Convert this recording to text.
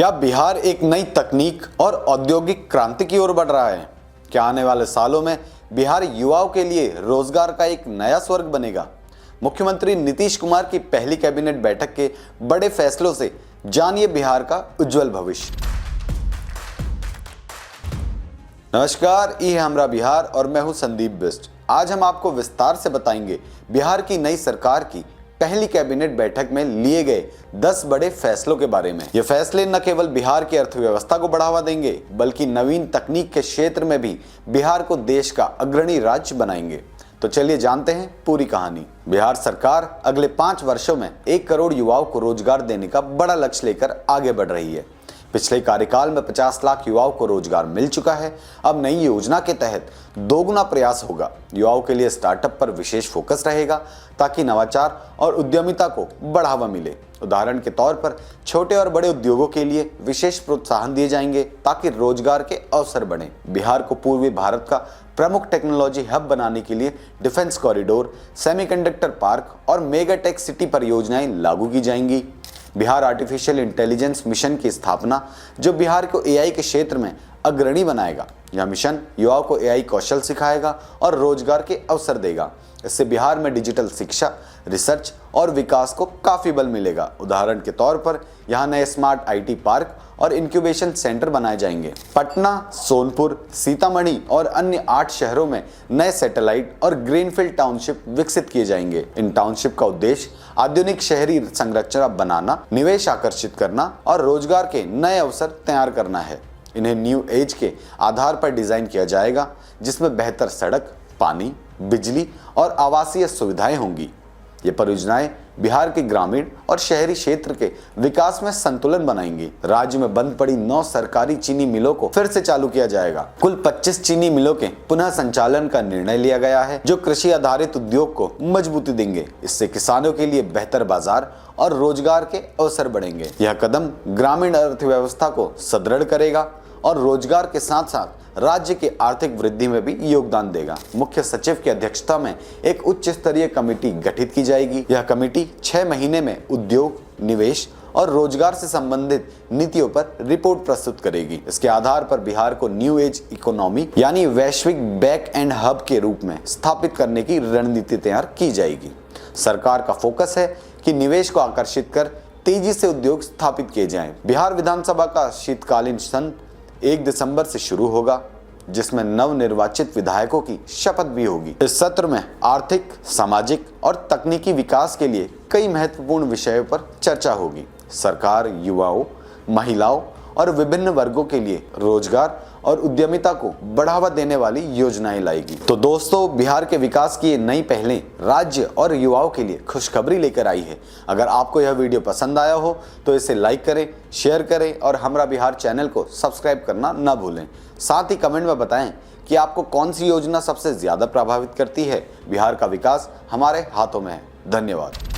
क्या बिहार एक नई तकनीक और औद्योगिक क्रांति की ओर बढ़ रहा है? क्या आने वाले सालों में बिहार युवाओं के लिए रोजगार का एक नया स्वर्ग बनेगा? मुख्यमंत्री नीतीश कुमार की पहली कैबिनेट बैठक के बड़े फैसलों से जानिए बिहार का उज्जवल भविष्य। नमस्कार, ये है हमरा बिहार और मैं हूं संदीप बिष्ट। आज हम आपको विस्तार से बताएंगे बिहार की नई सरकार की पहली कैबिनेट बैठक में लिए गए 10 बड़े फैसलों के बारे में। ये फैसले न केवल बिहार की अर्थव्यवस्था को बढ़ावा देंगे बल्कि नवीन तकनीक के क्षेत्र में भी बिहार को देश का अग्रणी राज्य बनाएंगे। तो चलिए जानते हैं पूरी कहानी। बिहार सरकार अगले 5 वर्षों में 1 करोड़ युवाओं को रोजगार देने का बड़ा लक्ष्य लेकर आगे बढ़ रही है। पिछले कार्यकाल में 50 लाख युवाओं को रोजगार मिल चुका है। अब नई योजना के तहत दोगुना प्रयास होगा। युवाओं के लिए स्टार्टअप पर विशेष फोकस रहेगा ताकि नवाचार और उद्यमिता को बढ़ावा मिले। उदाहरण के तौर पर छोटे और बड़े उद्योगों के लिए विशेष प्रोत्साहन दिए जाएंगे ताकि रोजगार के अवसर बढ़े। बिहार को पूर्वी भारत का प्रमुख टेक्नोलॉजी हब बनाने के लिए डिफेंस कॉरिडोर, सेमीकंडक्टर पार्क और मेगा टेक सिटी परियोजनाएं लागू की जाएंगी। बिहार आर्टिफिशियल इंटेलिजेंस मिशन की स्थापना, जो बिहार को एआई के क्षेत्र में अग्रणी बनाएगा। यह मिशन युवाओं को एआई कौशल सिखाएगा और रोजगार के अवसर देगा। इससे बिहार में डिजिटल शिक्षा, रिसर्च और विकास को काफी बल मिलेगा। उदाहरण के तौर पर यहाँ नए स्मार्ट आईटी पार्क और इंक्यूबेशन सेंटर बनाए जाएंगे। पटना, सोनपुर, सीतामढ़ी और अन्य 8 शहरों में नए सैटेलाइट और ग्रीनफील्ड टाउनशिप विकसित किए जाएंगे। इन टाउनशिप का उद्देश्य आधुनिक शहरी संरचना बनाना, निवेश आकर्षित करना और रोजगार के नए अवसर तैयार करना है। इन्हें न्यू एज के आधार पर डिजाइन किया जाएगा, जिसमें बेहतर सड़क, पानी, बिजली और आवासीय सुविधाएं होंगी। ये परियोजनाएं बिहार के ग्रामीण और शहरी क्षेत्र के विकास में संतुलन बनाएंगी। राज्य में बंद पड़ी 9 सरकारी चीनी मिलों को फिर से चालू किया जाएगा। कुल 25 चीनी मिलों के पुनः संचालन का निर्णय लिया गया है, जो कृषि आधारित उद्योग को मजबूती देंगे। इससे किसानों के लिए बेहतर बाजार और रोजगार के अवसर बढ़ेंगे। यह कदम ग्रामीण अर्थव्यवस्था को सुदृढ़ करेगा और रोजगार के साथ साथ राज्य की आर्थिक वृद्धि में भी योगदान देगा। मुख्य सचिव की अध्यक्षता में एक उच्च स्तरीय कमेटी गठित की जाएगी। यह कमेटी 6 महीने में उद्योग, निवेश और रोजगार से संबंधित नीतियों पर रिपोर्ट प्रस्तुत करेगी। इसके आधार पर बिहार को न्यू एज इकोनॉमी यानी वैश्विक बैक एंड हब के रूप में स्थापित करने की रणनीति तैयार की जाएगी। सरकार का फोकस है कि निवेश को आकर्षित कर तेजी से उद्योग स्थापित किए जाएं। बिहार विधानसभा का शीतकालीन सत्र 1 दिसंबर से शुरू होगा, जिसमें नवनिर्वाचित विधायकों की शपथ भी होगी। इस सत्र में आर्थिक, सामाजिक और तकनीकी विकास के लिए कई महत्वपूर्ण विषयों पर चर्चा होगी। सरकार युवाओं, महिलाओं और विभिन्न वर्गों के लिए रोजगार और उद्यमिता को बढ़ावा देने वाली योजनाएं लाएगी। तो दोस्तों, बिहार के विकास की ये नई पहलें राज्य और युवाओं के लिए खुशखबरी लेकर आई है। अगर आपको यह वीडियो पसंद आया हो तो इसे लाइक करें, शेयर करें और हमरा बिहार चैनल को सब्सक्राइब करना न भूलें। साथ ही कमेंट में बताएं कि आपको कौन सी योजना सबसे ज्यादा प्रभावित करती है। बिहार का विकास हमारे हाथों में है। धन्यवाद।